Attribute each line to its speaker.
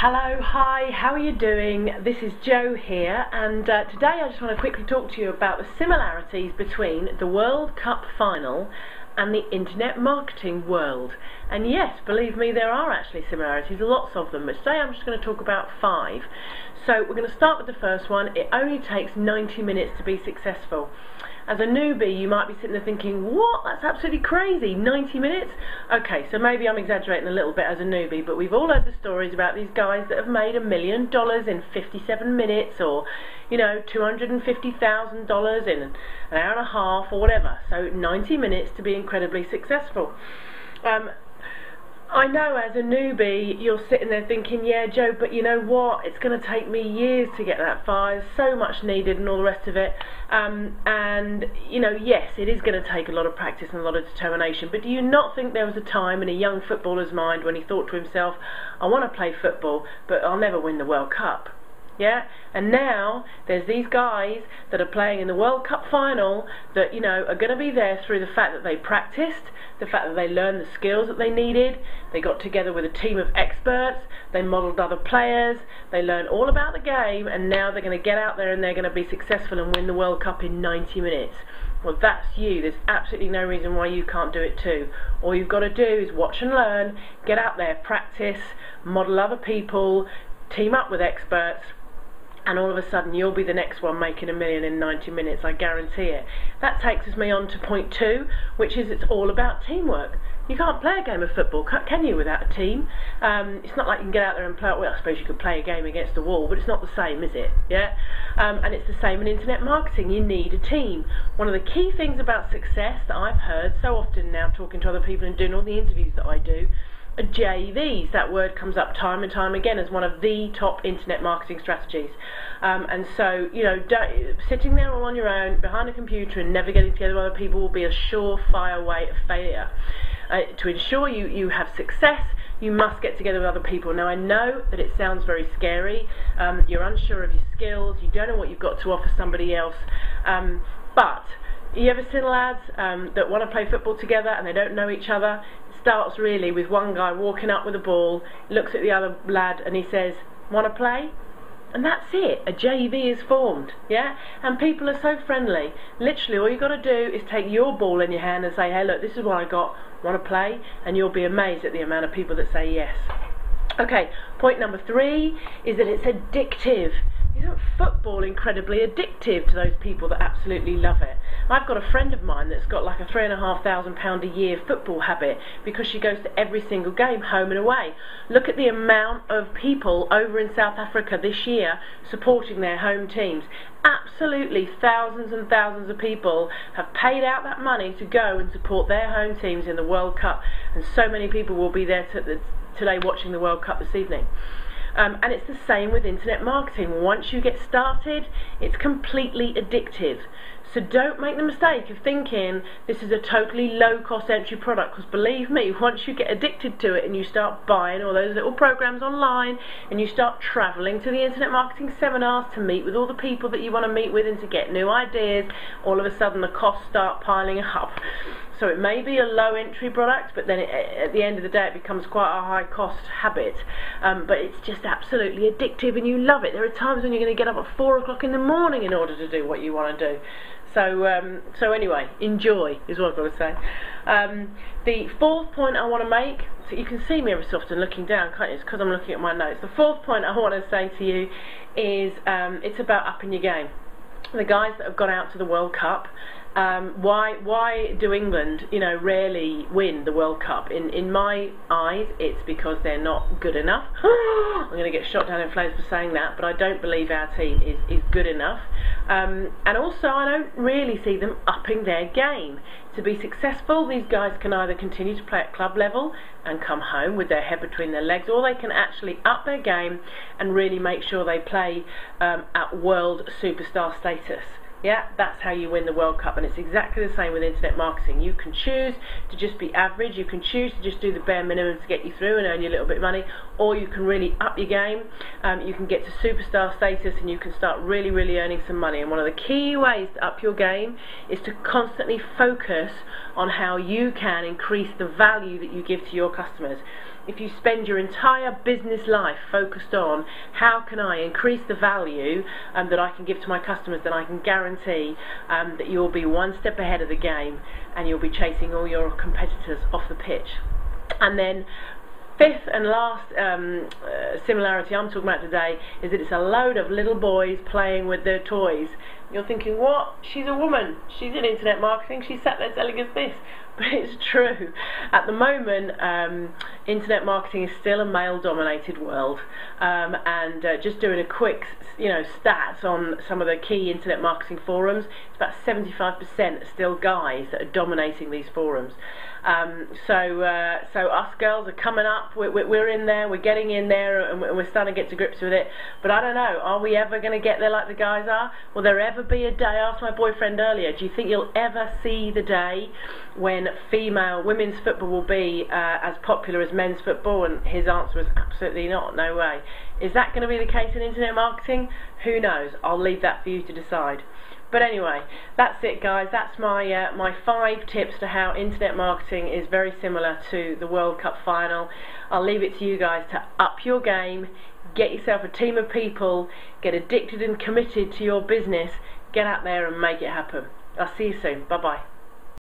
Speaker 1: Hello, hi, how are you doing? This is Jo here, and today I just want to quickly talk to you about the similarities between the World Cup final and the internet marketing world. And yes, believe me, there are actually similarities, lots of them, but today I'm just going to talk about 5. So we're going to start with the first one. It only takes 90 minutes to be successful. As a newbie, you might be sitting there thinking, what? That's absolutely crazy, 90 minutes? Okay, so maybe I'm exaggerating a little bit as a newbie, but we've all heard the stories about these guys that have made $1 million in 57 minutes, or, you know, $250,000 in an hour and a half, or whatever. So 90 minutes to be incredibly successful. I know as a newbie you're sitting there thinking, yeah Jo, but you know what, it's going to take me years to get that far, there's so much needed and all the rest of it, and you know, yes, it is going to take a lot of practice and a lot of determination, but do you not think there was a time in a young footballer's mind when he thought to himself, I want to play football but I'll never win the World Cup? Yeah, and now there's these guys that are playing in the World Cup final that, you know, are going to be there through the fact that they practiced, the fact that they learned the skills that they needed, they got together with a team of experts, they modelled other players, they learned all about the game, and now they're going to get out there and they're going to be successful and win the World Cup in 90 minutes. Well, that's you. There's absolutely no reason why you can't do it too. All you've got to do is watch and learn, get out there, practice, model other people, team up with experts, and all of a sudden you'll be the next one making $1 million in 90 minutes, I guarantee it. That takes me on to point 2, which is it's all about teamwork. You can't play a game of football, can you, without a team? It's not like you can get out there and play, well, I suppose you could play a game against the wall, but it's not the same, is it? Yeah. And it's the same in internet marketing. You need a team. One of the key things about success that I've heard so often now, talking to other people and doing all the interviews that I do, JVs. That word comes up time and time again as one of the top internet marketing strategies, and so, you know, sitting there all on your own behind a computer and never getting together with other people will be a surefire way of failure. To ensure you have success, you must get together with other people. Now I know that it sounds very scary, you're unsure of your skills, you don't know what you've got to offer somebody else, but you ever seen lads that want to play football together and they don't know each other? Starts really with one guy walking up with a ball, looks at the other lad and he says, want to play? And that's it, a JV is formed, yeah? And people are so friendly. Literally all you've got to do is take your ball in your hand and say, hey look, this is what I got, want to play? And you'll be amazed at the amount of people that say yes. Okay, point number 3 is that it's addictive. Isn't football incredibly addictive to those people that absolutely love it? I've got a friend of mine that's got like a £3,500 a year football habit because she goes to every single game, home and away. Look at the amount of people over in South Africa this year supporting their home teams. Absolutely thousands and thousands of people have paid out that money to go and support their home teams in the World Cup, and so many people will be there today watching the World Cup this evening. And it's the same with internet marketing. Once you get started, it's completely addictive. So don't make the mistake of thinking this is a totally low-cost entry product, because believe me, once you get addicted to it and you start buying all those little programs online and you start travelling to the internet marketing seminars to meet with all the people that you want to meet with and to get new ideas, all of a sudden the costs start piling up. So it may be a low entry product, but then at the end of the day it becomes quite a high cost habit, but it's just absolutely addictive and you love it. There are times when you're going to get up at 4 o'clock in the morning in order to do what you want to do. So anyway, enjoy is what I've got to say. The 4th point I want to make, so you can see me every so often looking down, can't you? It's because I'm looking at my notes. The 4th point I want to say to you is it's about upping your game. The guys that have gone out to the World Cup, why do England, you know, rarely win the World Cup? In my eyes, it's because they're not good enough. I'm going to get shot down in flames for saying that, but I don't believe our team is good enough. And also, I don't really see them upping their game. To be successful, these guys can either continue to play at club level and come home with their head between their legs, or they can actually up their game and really make sure they play at world superstar status. Yeah, that's how you win the World Cup, and it's exactly the same with internet marketing. You can choose to just be average, you can choose to just do the bare minimum to get you through and earn you a little bit of money, or you can really up your game, you can get to superstar status and you can start really earning some money. And one of the key ways to up your game is to constantly focus on how you can increase the value that you give to your customers. if you spend your entire business life focused on how can I increase the value that I can give to my customers, then I can guarantee that you'll be one step ahead of the game and you'll be chasing all your competitors off the pitch. And then fifth and last similarity I'm talking about today is that it's a load of little boys playing with their toys. You're thinking, what? She's a woman. She's in internet marketing. She's sat there selling us this. But it's true. At the moment, internet marketing is still a male-dominated world. And just doing a quick, stats on some of the key internet marketing forums, it's about 75% are still guys that are dominating these forums. So us girls are coming up. We're in there. We're getting in there, and we're starting to get to grips with it. But I don't know. Are we ever going to get there like the guys are? Will there ever be a day? I asked my boyfriend earlier. Do you think you'll ever see the day when women's football will be as popular as men's football? And his answer was absolutely not. No way. Is that going to be the case in internet marketing? Who knows? I'll leave that for you to decide. But anyway, that's it, guys. That's my 5 tips to how internet marketing is very similar to the World Cup final. I'll leave it to you guys to up your game, get yourself a team of people, get addicted and committed to your business, get out there and make it happen. I'll see you soon. Bye-bye.